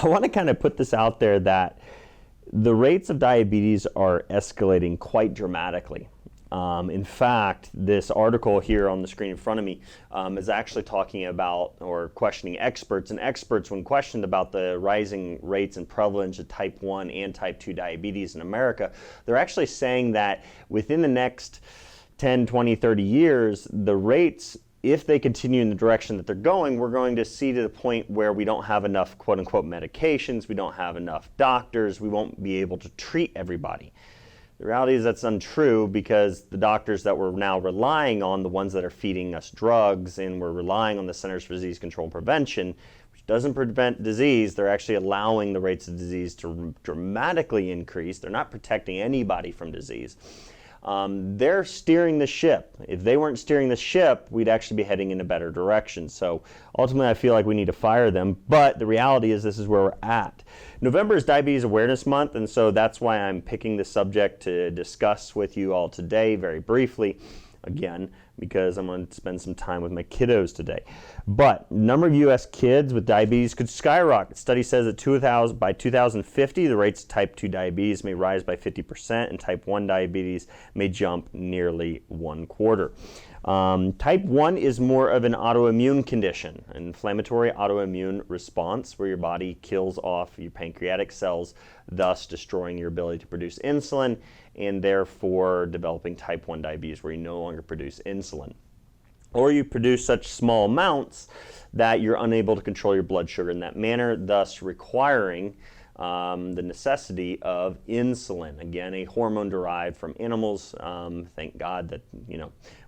I want to kind of put this out there that the rates of diabetes are escalating quite dramatically. In fact, this article here on the screen in front of me is actually talking about or questioning experts. And experts, when questioned about the rising rates and prevalence of type 1 and type 2 diabetes in America, they're actually saying that within the next 10, 20, 30 years, the rates, if they continue in the direction that they're going, we're going to see to the point where we don't have enough quote unquote medications, we don't have enough doctors, we won't be able to treat everybody. The reality is that's untrue, because the doctors that we're now relying on, the ones that are feeding us drugs, and we're relying on the Centers for Disease Control and Prevention, which doesn't prevent disease, they're actually allowing the rates of disease to dramatically increase. They're not protecting anybody from disease. They're steering the ship. If they weren't steering the ship, we'd actually be heading in a better direction. So ultimately, I feel like we need to fire them, but the reality is this is where we're at. November is Diabetes Awareness Month, and so that's why I'm picking the subject to discuss with you all today very briefly. Again, because I'm going to spend some time with my kiddos today. But number of U.S. kids with diabetes could skyrocket. Study says that by 2050, the rates of type 2 diabetes may rise by 50%, and type 1 diabetes may jump nearly 1/4. Type 1 is more of an autoimmune condition, an inflammatory autoimmune response where your body kills off your pancreatic cells, thus destroying your ability to produce insulin, and therefore developing type 1 diabetes where you no longer produce insulin. Or you produce such small amounts that you're unable to control your blood sugar in that manner, thus requiring the necessity of insulin. Again, a hormone derived from animals. Thank God that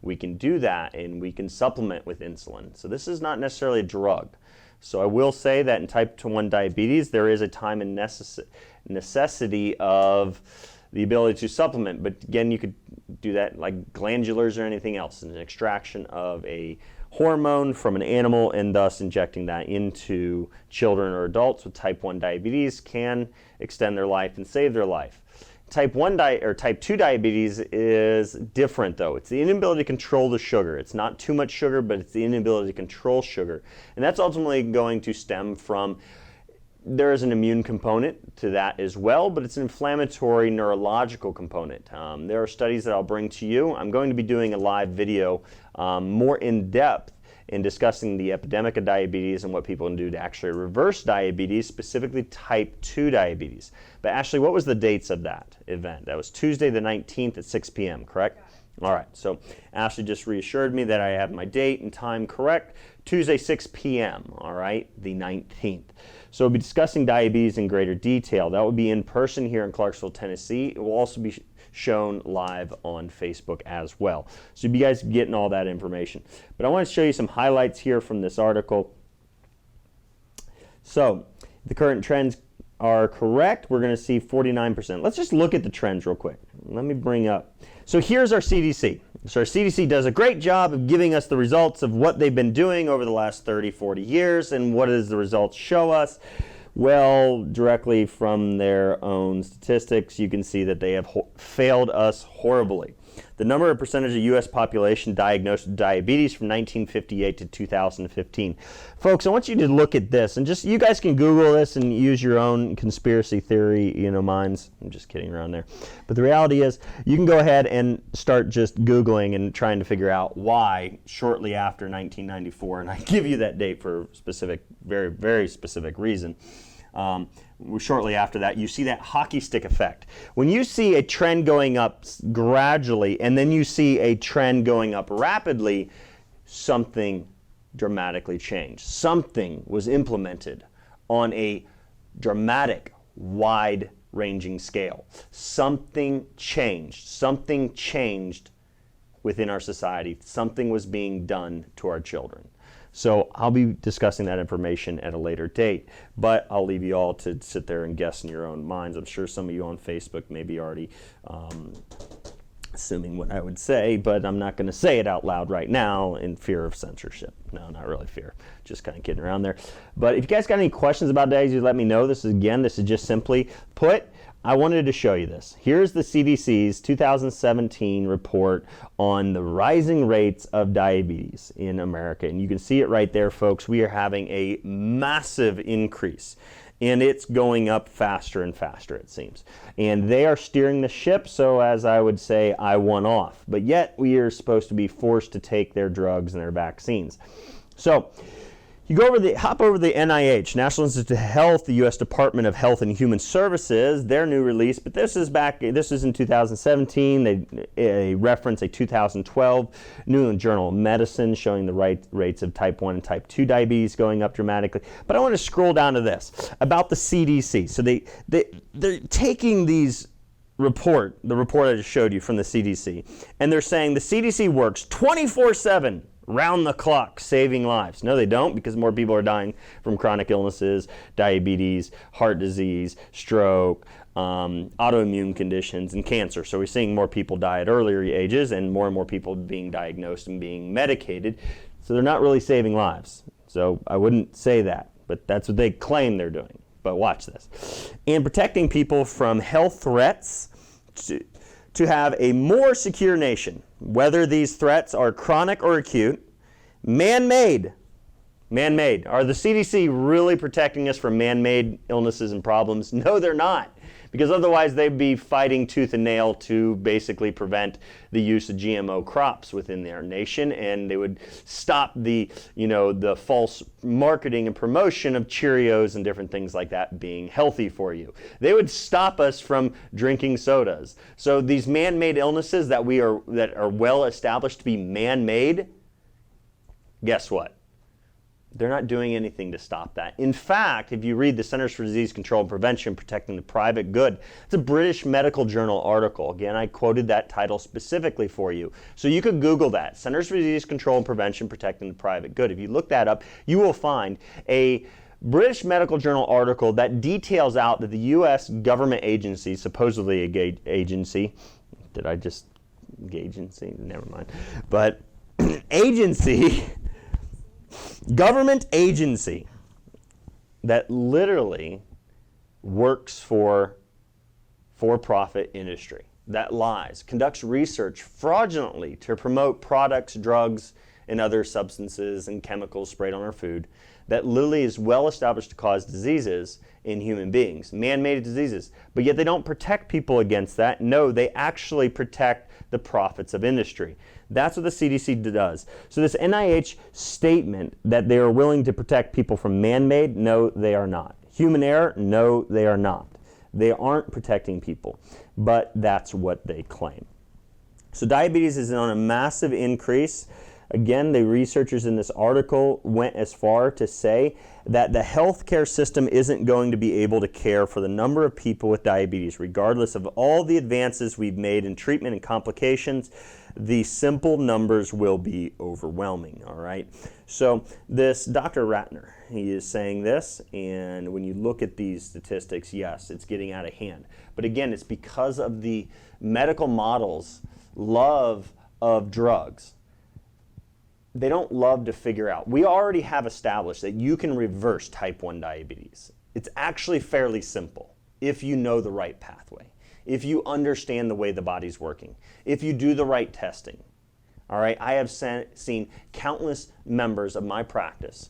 we can do that, and we can supplement with insulin. So this is not necessarily a drug. So I will say that in type 1 diabetes, there is a time and necessity of the ability to supplement, but again, you could do that like glandulars or anything else, an extraction of a hormone from an animal, and thus injecting that into children or adults with type 1 diabetes can extend their life and save their life. Type 2 diabetes is different though. It's the inability to control the sugar. It's not too much sugar, but it's the inability to control sugar. And that's ultimately going to stem from, there is an immune component to that as well, but it's an inflammatory neurological component. There are studies that I'll bring to you. I'm going to be doing a live video more in depth in discussing the epidemic of diabetes and what people can do to actually reverse diabetes, specifically type 2 diabetes. But Ashley, what was the dates of that event? That was Tuesday the 19th at 6 p.m., correct? All right, so Ashley just reassured me that I have my date and time correct. Tuesday, 6 p.m., all right, the 19th. So we'll be discussing diabetes in greater detail. That will be in person here in Clarksville, Tennessee. It will also be shown live on Facebook as well. So you guys getting all that information. But I want to show you some highlights here from this article. So the current trends are correct. We're going to see 49%. Let's just look at the trends real quick. Let me bring up. So here's our CDC. So our CDC does a great job of giving us the results of what they've been doing over the last 30, 40 years. And what does the results show us? Well, directly from their own statistics, you can see that they have failed us horribly. The number of percentage of U.S. population diagnosed with diabetes from 1958 to 2015. Folks, I want you to look at this, and just you guys can Google this and use your own conspiracy theory, minds. I'm just kidding around there. But the reality is, you can go ahead and start just Googling and trying to figure out why shortly after 1994, and I give you that date for a specific, very, very specific reason. Shortly after that, you see that hockey stick effect. When you see a trend going up gradually and then you see a trend going up rapidly, something dramatically changed. Something was implemented on a dramatic, wide-ranging scale. Something changed. Something changed within our society. Something was being done to our children. So I'll be discussing that information at a later date, but I'll leave you all to sit there and guess in your own minds. I'm sure some of you on Facebook may be already assuming what I would say, but I'm not going to say it out loud right now in fear of censorship. No, not really fear, just kind of kidding around there. But if you guys got any questions about diabetes, let me know. This is just simply put, I wanted to show you this. Here's the CDC's 2017 report on the rising rates of diabetes in America. And you can see it right there, folks. We are having a massive increase And it's going up faster and faster, it seems. And they are steering the ship, so as I would say, I won off. But yet we are supposed to be forced to take their drugs and their vaccines. So you hop over the NIH, National Institute of Health, the U.S. Department of Health and Human Services, their new release, but this is in 2017. They reference a 2012 New England Journal of Medicine showing the rates of type 1 and type 2 diabetes going up dramatically. But I want to scroll down to this, about the CDC. So they're taking the report I just showed you from the CDC, and they're saying the CDC works 24/7. Round the clock, saving lives. No, they don't, because more people are dying from chronic illnesses, diabetes, heart disease, stroke, autoimmune conditions, and cancer. So we're seeing more people die at earlier ages and more people being diagnosed and being medicated. So they're not really saving lives. So I wouldn't say that, but that's what they claim they're doing. But watch this. And protecting people from health threats to have a more secure nation, whether these threats are chronic or acute, man-made. Man-made. Are the CDC really protecting us from man-made illnesses and problems? No, they're not, because otherwise they'd be fighting tooth and nail to basically prevent the use of GMO crops within their nation, and they would stop the false marketing and promotion of Cheerios and different things like that being healthy for you. They would stop us from drinking sodas. So these man-made illnesses that are well established to be man-made, guess what? They're not doing anything to stop that. In fact, if you read the Centers for Disease Control and Prevention, Protecting the Private Good, it's a British Medical Journal article. Again, I quoted that title specifically for you. So you could Google that, Centers for Disease Control and Prevention, Protecting the Private Good. If you look that up, you will find a British Medical Journal article that details out that the U.S. government agency, supposedly a agency, did I just, agency? Never mind. But agency, government agency that literally works for-profit industry, that lies, conducts research fraudulently to promote products, drugs, and other substances and chemicals sprayed on our food, that literally is well established to cause diseases in human beings, man-made diseases. But yet they don't protect people against that. No, they actually protect the profits of industry. That's what the CDC does. So this NIH statement that they are willing to protect people from man-made, no, they are not. Human error, no, they are not. They aren't protecting people, but that's what they claim. So diabetes is on a massive increase. Again, the researchers in this article went as far to say that the healthcare system isn't going to be able to care for the number of people with diabetes, regardless of all the advances we've made in treatment and complications. The simple numbers will be overwhelming, all right? So this Dr. Ratner, he is saying this, and when you look at these statistics, yes, it's getting out of hand. But again, it's because of the medical models' love of drugs. They don't love to figure out. We already have established that you can reverse type 1 diabetes. It's actually fairly simple if you know the right pathway, if you understand the way the body's working, if you do the right testing. All right, I have seen countless members of my practice,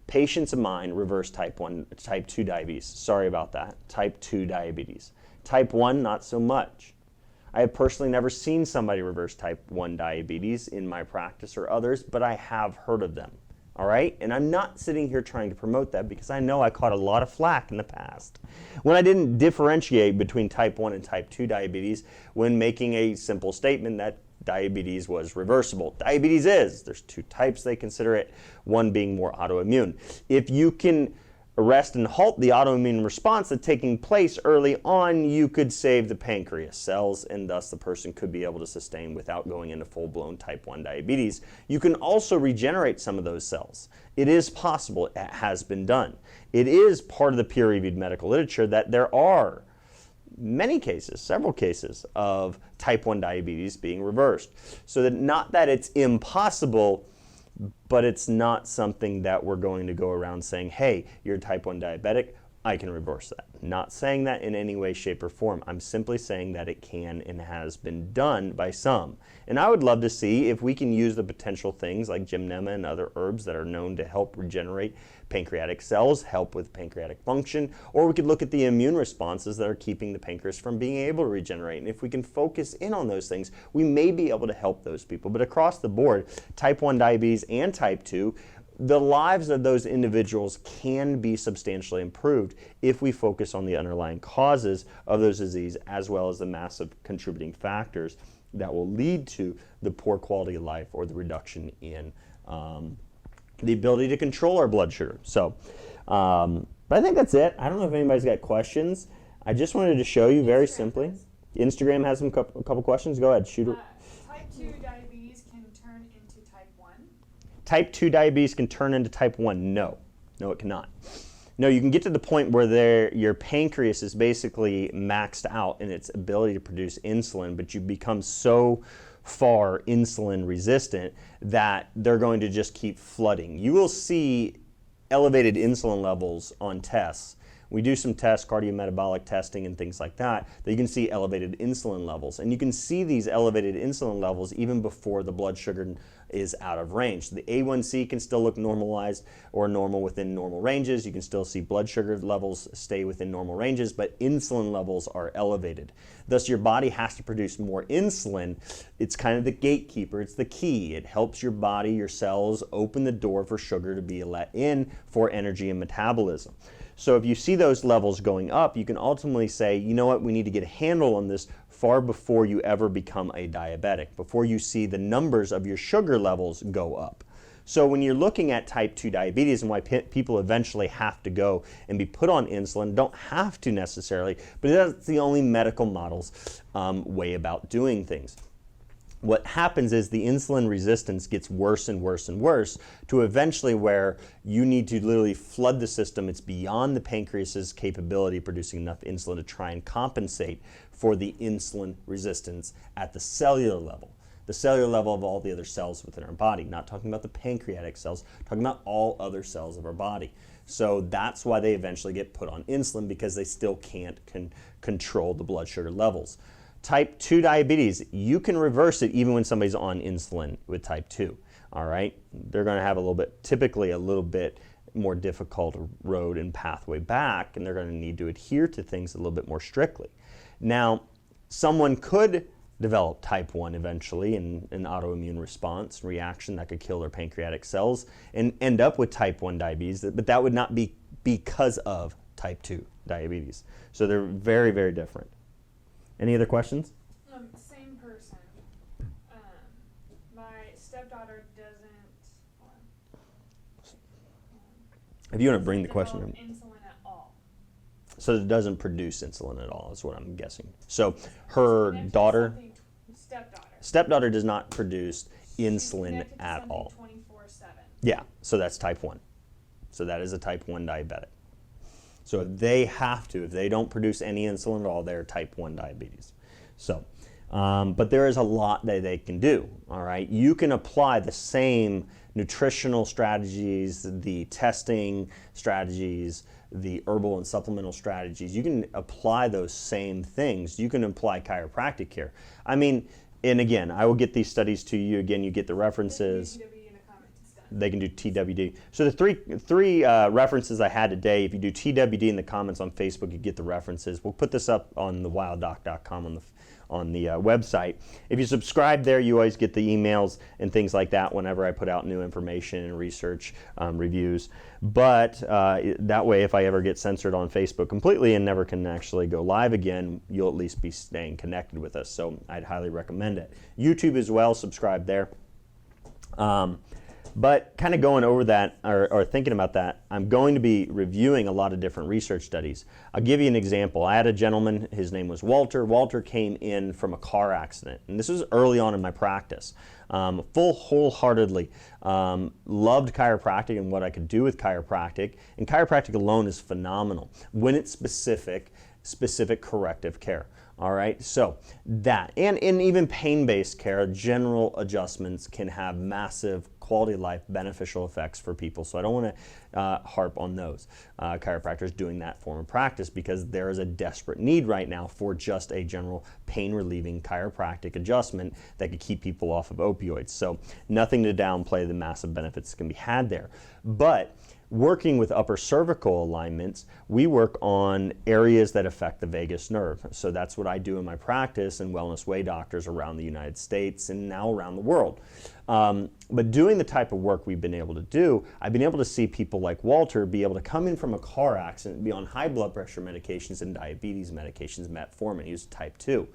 patients of mine, reverse type 2 diabetes. Sorry about that, type 2 diabetes. Type 1, not so much. I have personally never seen somebody reverse type 1 diabetes in my practice or others, but I have heard of them, all right? And I'm not sitting here trying to promote that because I know I caught a lot of flack in the past when I didn't differentiate between type 1 and type 2 diabetes when making a simple statement that diabetes was reversible. Diabetes is. There's two types they consider it, one being more autoimmune. If you can arrest and halt the autoimmune response that's taking place early on, you could save the pancreas cells, and thus the person could be able to sustain without going into full-blown type 1 diabetes. You can also regenerate some of those cells. It is possible. It has been done. It is part of the peer-reviewed medical literature that there are many cases, several cases of type 1 diabetes being reversed. So that not that it's impossible, but it's not something that we're going to go around saying, hey, you're type 1 diabetic, I can reverse that. Not saying that in any way, shape, or form. I'm simply saying that it can and has been done by some. And I would love to see if we can use the potential things like gymnema and other herbs that are known to help regenerate pancreatic cells, help with pancreatic function, or we could look at the immune responses that are keeping the pancreas from being able to regenerate. And if we can focus in on those things, we may be able to help those people. But across the board, type 1 diabetes and type 2, the lives of those individuals can be substantially improved if we focus on the underlying causes of those disease as well as the massive contributing factors that will lead to the poor quality of life or the reduction in the ability to control our blood sugar. So, but I think that's it. I don't know if anybody's got questions. I just wanted to show you very simply. Instagram has a couple questions. Go ahead, shoot it. Type 2 diabetes can turn into type 1? Type 2 diabetes can turn into type 1. No, it cannot. No, you can get to the point where your pancreas is basically maxed out in its ability to produce insulin, but you become so far insulin resistant that they're going to just keep flooding. You will see elevated insulin levels on tests. We do some tests, cardiometabolic testing and things like that you can see elevated insulin levels. And you can see these elevated insulin levels even before the blood sugar is out of range. The A1C can still look normalized or normal within normal ranges. You can still see blood sugar levels stay within normal ranges, but insulin levels are elevated. Thus, your body has to produce more insulin. It's kind of the gatekeeper. It's the key. It helps your body, your cells, open the door for sugar to be let in for energy and metabolism. So if you see those levels going up, you can ultimately say, you know what, we need to get a handle on this far before you ever become a diabetic, before you see the numbers of your sugar levels go up. So when you're looking at type 2 diabetes and why people eventually have to go and be put on insulin, don't have to necessarily, but that's the only medical model's way about doing things. What happens is the insulin resistance gets worse and worse and worse to eventually where you need to literally flood the system. It's beyond the pancreas's capability of producing enough insulin to try and compensate for the insulin resistance at the cellular level. The cellular level of all the other cells within our body, not talking about the pancreatic cells, talking about all other cells of our body. So that's why they eventually get put on insulin, because they still can't control the blood sugar levels. Type 2 diabetes, you can reverse it even when somebody's on insulin with type 2, all right? They're gonna have typically a little bit more difficult road and pathway back, and they're gonna need to adhere to things a little bit more strictly. Now, someone could develop type 1 eventually in an autoimmune response reaction that could kill their pancreatic cells and end up with type 1 diabetes, but that would not be because of type 2 diabetes. So they're very, very different. Any other questions? Same person. My stepdaughter doesn't. If you want to bring the question in. Insulin at all. So it doesn't produce insulin at all, is what I'm guessing. So her daughter, stepdaughter does not produce insulin at all. 24/7. Yeah, so that's type 1. So that is a type 1 diabetic. So if they don't produce any insulin at all, they're type 1 diabetes. So, but there is a lot that they can do, all right? You can apply the same nutritional strategies, the testing strategies, the herbal and supplemental strategies. You can apply those same things. You can apply chiropractic care. I mean, and again, I will get these studies to you. Again, you get the references. They can do TWD. So the three references I had today, if you do TWD in the comments on Facebook, you get the references. We'll put this up on the wilddoc.com on the website. If you subscribe there, you always get the emails and things like that whenever I put out new information and research reviews. But that way, if I ever get censored on Facebook completely and never can actually go live again, you'll at least be staying connected with us. So I'd highly recommend it. YouTube as well, subscribe there. But kind of going over that or thinking about that, I'm going to be reviewing a lot of different research studies. I'll give you an example. I had a gentleman, his name was Walter. Walter came in from a car accident, and this was early on in my practice. Wholeheartedly loved chiropractic and what I could do with chiropractic, and chiropractic alone is phenomenal when it's specific corrective care. All right, so that, and even pain-based care, general adjustments can have massive quality of life beneficial effects for people. So I don't want to harp on those chiropractors doing that form of practice, because there is a desperate need right now for just a general pain relieving chiropractic adjustment that could keep people off of opioids. So nothing to downplay the massive benefits that can be had there. But working with upper cervical alignments, we work on areas that affect the vagus nerve. So that's what I do in my practice and Wellness Way doctors around the United States and now around the world. But doing the type of work we've been able to do, I've been able to see people like Walter be able to come in from a car accident, be on high blood pressure medications and diabetes medications, metformin, he was type 2.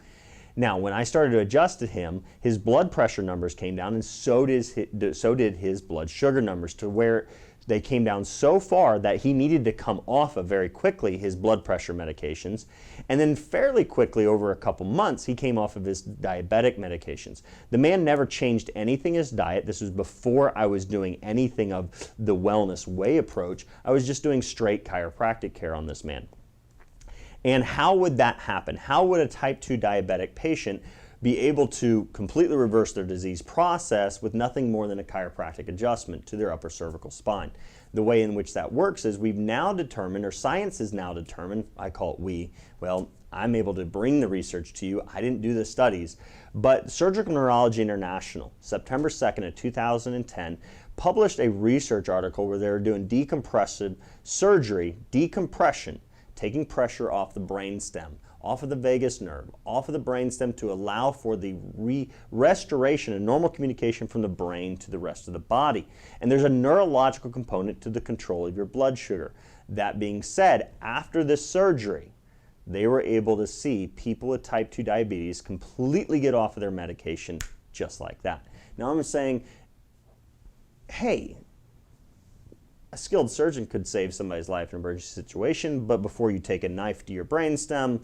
Now, when I started to adjust to him, his blood pressure numbers came down, and so did his blood sugar numbers, to where they came down so far that he needed to come off of very quickly his blood pressure medications. And then fairly quickly, over a couple months, he came off of his diabetic medications. The man never changed anything in his diet. This was before I was doing anything of the Wellness Way approach. I was just doing straight chiropractic care on this man. And how would that happen? How would a type 2 diabetic patient be able to completely reverse their disease process with nothing more than a chiropractic adjustment to their upper cervical spine? The way in which that works is we've now determined, or science has now determined, I call it we, well, I'm able to bring the research to you. I didn't do the studies, but Surgical Neurology International, September 2nd of 2010, published a research article where they were doing decompressive surgery, decompression, taking pressure off the brainstem, off of the vagus nerve, off of the brainstem, to allow for the restoration of normal communication from the brain to the rest of the body. And there's a neurological component to the control of your blood sugar. That being said, after this surgery, they were able to see people with type 2 diabetes completely get off of their medication just like that. Now I'm saying, hey, a skilled surgeon could save somebody's life in an emergency situation, but before you take a knife to your brainstem,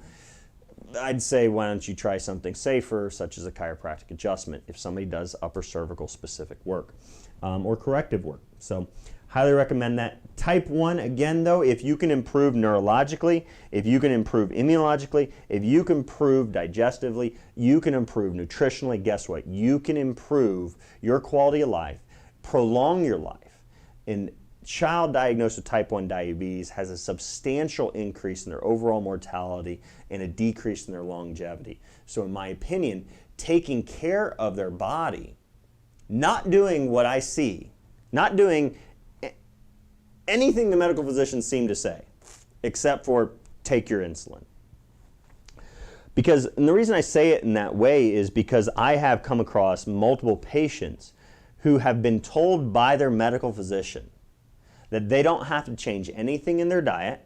I'd say, why don't you try something safer, such as a chiropractic adjustment, if somebody does upper cervical specific work or corrective work. So highly recommend that. Type 1, again though, if you can improve neurologically, if you can improve immunologically, if you can improve digestively, you can improve nutritionally, guess what? You can improve your quality of life, prolong your life. And child diagnosed with type 1 diabetes has a substantial increase in their overall mortality and a decrease in their longevity. So in my opinion, taking care of their body, not doing what I see, not doing anything the medical physicians seem to say, except for take your insulin. And the reason I say it in that way is because I have come across multiple patients who have been told by their medical physician that they don't have to change anything in their diet,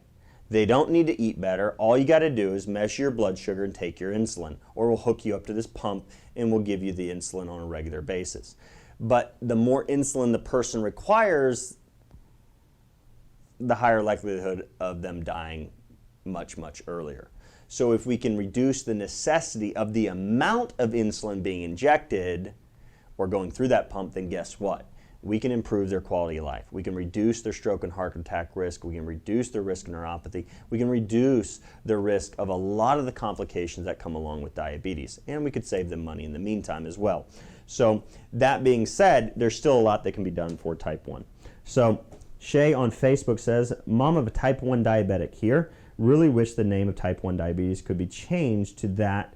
they don't need to eat better, all you got to do is measure your blood sugar and take your insulin, or we'll hook you up to this pump and we'll give you the insulin on a regular basis. But the more insulin the person requires, the higher likelihood of them dying much, much earlier. So if we can reduce the necessity of the amount of insulin being injected or going through that pump, then guess what? We can improve their quality of life. We can reduce their stroke and heart attack risk. We can reduce their risk of neuropathy. We can reduce the risk of a lot of the complications that come along with diabetes. And we could save them money in the meantime as well. So that being said, there's still a lot that can be done for type 1. So Shay on Facebook says, mom of a type 1 diabetic here. Really wish the name of type 1 diabetes could be changed to that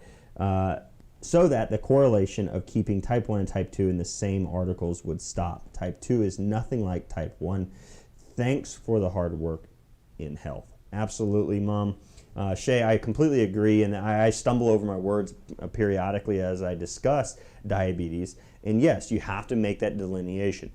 so that the correlation of keeping type 1 and type 2 in the same articles would stop. Type 2 is nothing like type 1. Thanks for the hard work in health. Absolutely, Mom. Shay, I completely agree, and I stumble over my words periodically as I discuss diabetes. And yes, you have to make that delineation.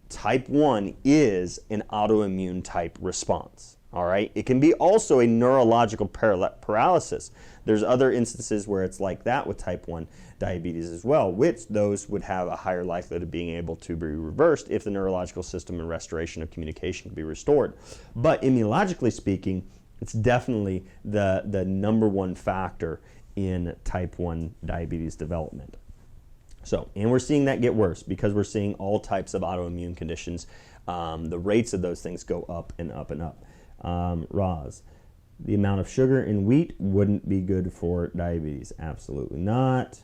Type 1 is an autoimmune type response. All right. It can be also a neurological paralysis. There's other instances where it's like that with type 1 diabetes as well, which those would have a higher likelihood of being able to be reversed if the neurological system and restoration of communication can be restored. But immunologically speaking, it's definitely the number one factor in type 1 diabetes development. So, and we're seeing that get worse because we're seeing all types of autoimmune conditions. The rates of those things go up and up and up. Roz, the amount of sugar in wheat wouldn't be good for diabetes. Absolutely not.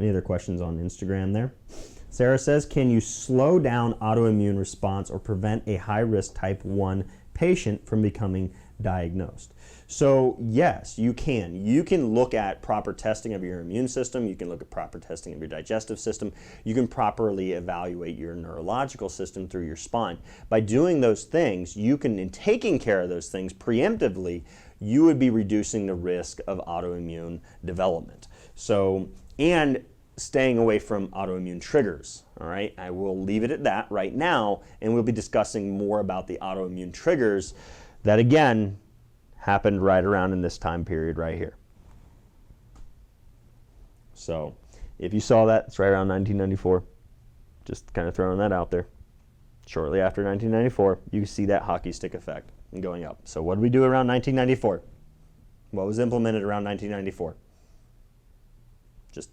Any other questions on Instagram there? Sarah says, can you slow down autoimmune response or prevent a high-risk type 1 patient from becoming diagnosed? So yes, you can. You can look at proper testing of your immune system. You can look at proper testing of your digestive system. You can properly evaluate your neurological system through your spine. By doing those things, you can, in taking care of those things preemptively, you would be reducing the risk of autoimmune development. So, and staying away from autoimmune triggers, all right? I will leave it at that right now, and we'll be discussing more about the autoimmune triggers that, again, happened right around in this time period right here. So if you saw that, it's right around 1994. Just kind of throwing that out there. Shortly after 1994, you see that hockey stick effect going up. So what did we do around 1994? What was implemented around 1994? Just,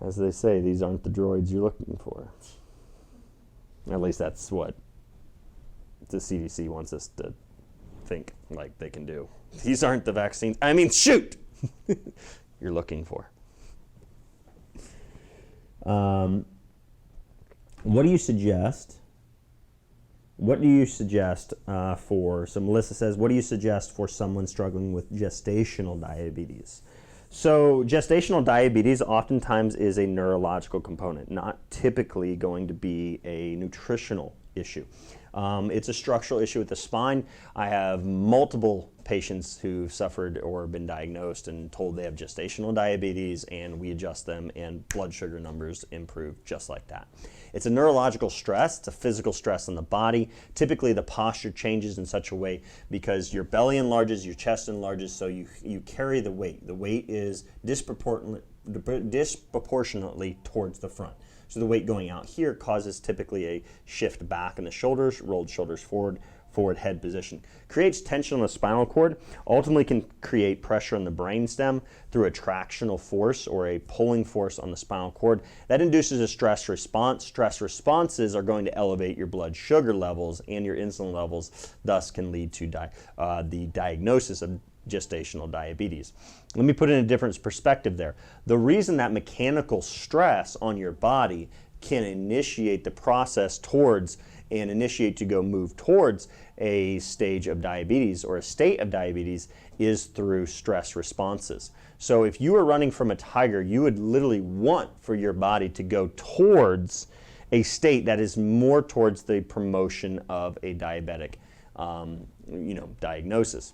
as they say, these aren't the droids you're looking for. At least that's what the CDC wants us to think like they can do. These aren't the vaccines. I mean, shoot! You're looking for. What do you suggest? What do you suggest for, so Melissa says, what do you suggest for someone struggling with gestational diabetes? So gestational diabetes oftentimes is a neurological component, not typically going to be a nutritional issue. It's a structural issue with the spine. I have multiple patients who've suffered or been diagnosed and told they have gestational diabetes, and we adjust them and blood sugar numbers improve just like that. It's a neurological stress. It's a physical stress on the body. Typically the posture changes in such a way because your belly enlarges, your chest enlarges, so you carry the weight. The weight is disproportionately towards the front. So the weight going out here causes typically a shift back in the shoulders, rolled shoulders forward, forward head position. Creates tension on the spinal cord, ultimately can create pressure on the brainstem through a tractional force or a pulling force on the spinal cord. That induces a stress response. Stress responses are going to elevate your blood sugar levels and your insulin levels, thus can lead to the diagnosis of gestational diabetes. Let me put it in a different perspective there. The reason that mechanical stress on your body can initiate the process towards and initiate to go move towards a stage of diabetes or a state of diabetes is through stress responses. So if you were running from a tiger, you would literally want for your body to go towards a state that is more towards the promotion of a diabetic diagnosis.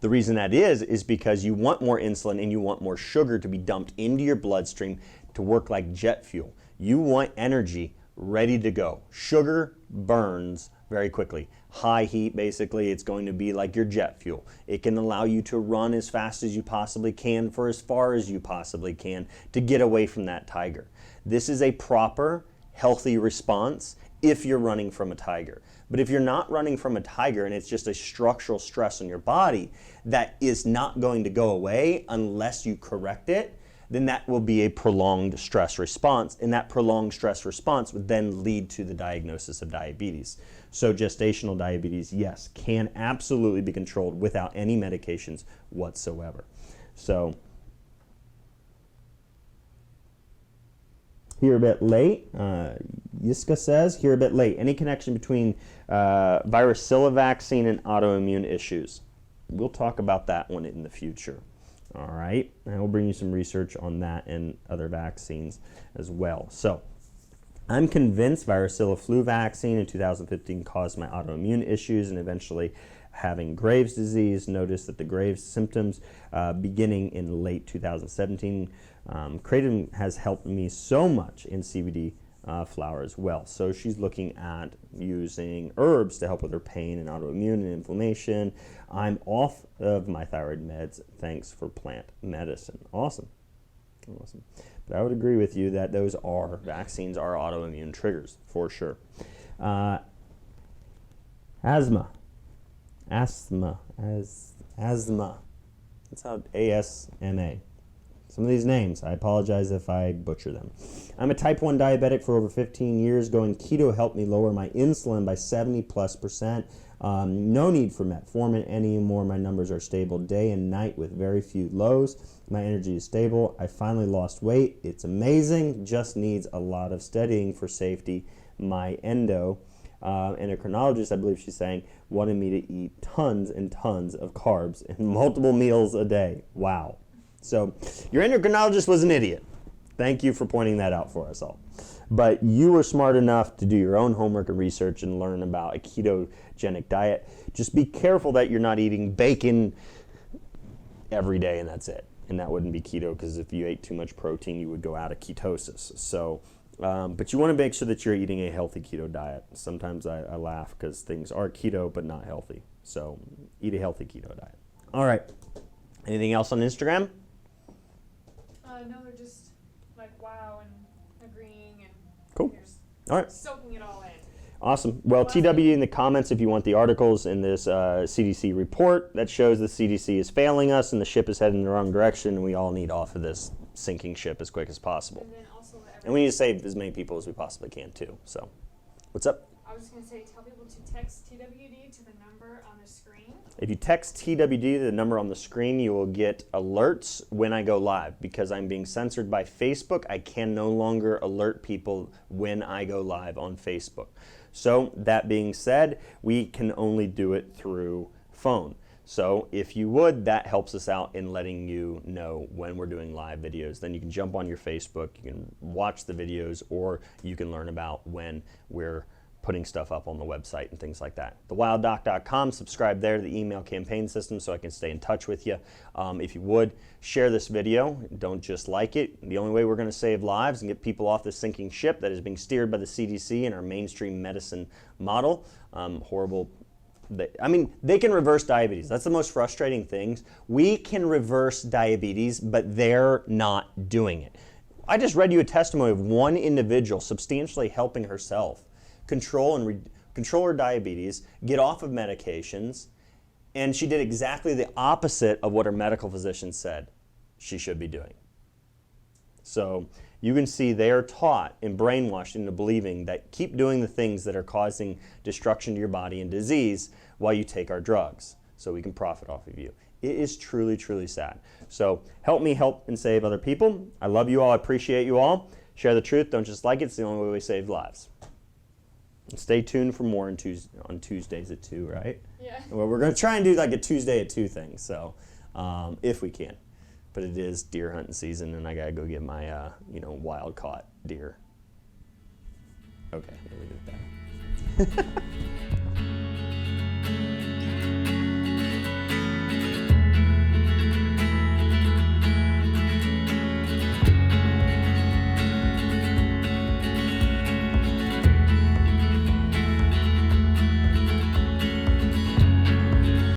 The reason that is because you want more insulin and you want more sugar to be dumped into your bloodstream to work like jet fuel. You want energy ready to go. Sugar burns very quickly. High heat, basically, it's going to be like your jet fuel. It can allow you to run as fast as you possibly can for as far as you possibly can to get away from that tiger. This is a proper, healthy response if you're running from a tiger. But if you're not running from a tiger and it's just a structural stress on your body that is not going to go away unless you correct it, then that will be a prolonged stress response, and that prolonged stress response would then lead to the diagnosis of diabetes. So gestational diabetes, yes, can absolutely be controlled without any medications whatsoever. So here a bit late. Yiska says, here a bit late. Any connection between varicella vaccine and autoimmune issues? We'll talk about that one in the future. All right, and we'll bring you some research on that and other vaccines as well. So I'm convinced varicella flu vaccine in 2015 caused my autoimmune issues and eventually having Graves' disease. Notice that the Graves symptoms beginning in late 2017. Kratom has helped me so much in CBD flower as well. So she's looking at using herbs to help with her pain and autoimmune and inflammation. I'm off of my thyroid meds thanks for plant medicine. Awesome. Awesome. But I would agree with you that those vaccines are autoimmune triggers for sure. Asthma. That's how ASMA. Some of these names, I apologize if I butcher them. I'm a type 1 diabetic for over 15 years. Going keto helped me lower my insulin by 70+%. No need for metformin anymore. My numbers are stable day and night with very few lows. My energy is stable. I finally lost weight. It's amazing. Just needs a lot of studying for safety. My endocrinologist, I believe she's saying, wanted me to eat tons and tons of carbs and multiple meals a day. Wow. So your endocrinologist was an idiot. Thank you for pointing that out for us all. But you were smart enough to do your own homework and research and learn about a ketogenic diet. Just be careful that you're not eating bacon every day and that's it. And that wouldn't be keto, because if you ate too much protein, you would go out of ketosis. So, but you want to make sure that you're eating a healthy keto diet. Sometimes I laugh because things are keto but not healthy. So eat a healthy keto diet. All right. Anything else on Instagram? No, they're just like wow and agreeing and Cool. you're just All right. soaking it all in. Awesome. Well, TW in the comments if you want the articles in this CDC report that shows the CDC is failing us and the ship is heading in the wrong direction, and we all need off of this sinking ship as quick as possible. And then also let And we need to save as many people as we possibly can too. So, what's up? I was just going to say, tell people to text TWD to the number on the screen. If you text TWD, the number on the screen, you will get alerts when I go live. Because I'm being censored by Facebook, I can no longer alert people when I go live on Facebook. So that being said, we can only do it through phone. So if you would, that helps us out in letting you know when we're doing live videos. Then you can jump on your Facebook, you can watch the videos, or you can learn about when we're putting stuff up on the website and things like that. TheWildDoc.com, subscribe there to the email campaign system so I can stay in touch with you. If you would, share this video. Don't just like it. The only way we're going to save lives and get people off this sinking ship that is being steered by the CDC and our mainstream medicine model. They can reverse diabetes. That's the most frustrating things. We can reverse diabetes, but they're not doing it. I just read you a testimony of one individual substantially helping herself control her diabetes, get off of medications, and she did exactly the opposite of what her medical physician said she should be doing. So you can see they are taught and brainwashed into believing that keep doing the things that are causing destruction to your body and disease while you take our drugs so we can profit off of you. It is truly, truly sad. So help me help and save other people. I love you all. I appreciate you all. Share the truth. Don't just like it. It's the only way we save lives. Stay tuned for more on Tuesdays at 2, right? Yeah. Well, we're going to try and do like a Tuesday at 2 thing, so if we can. But it is deer hunting season, and I got to go get my, wild caught deer. Okay, we'll leave it at that.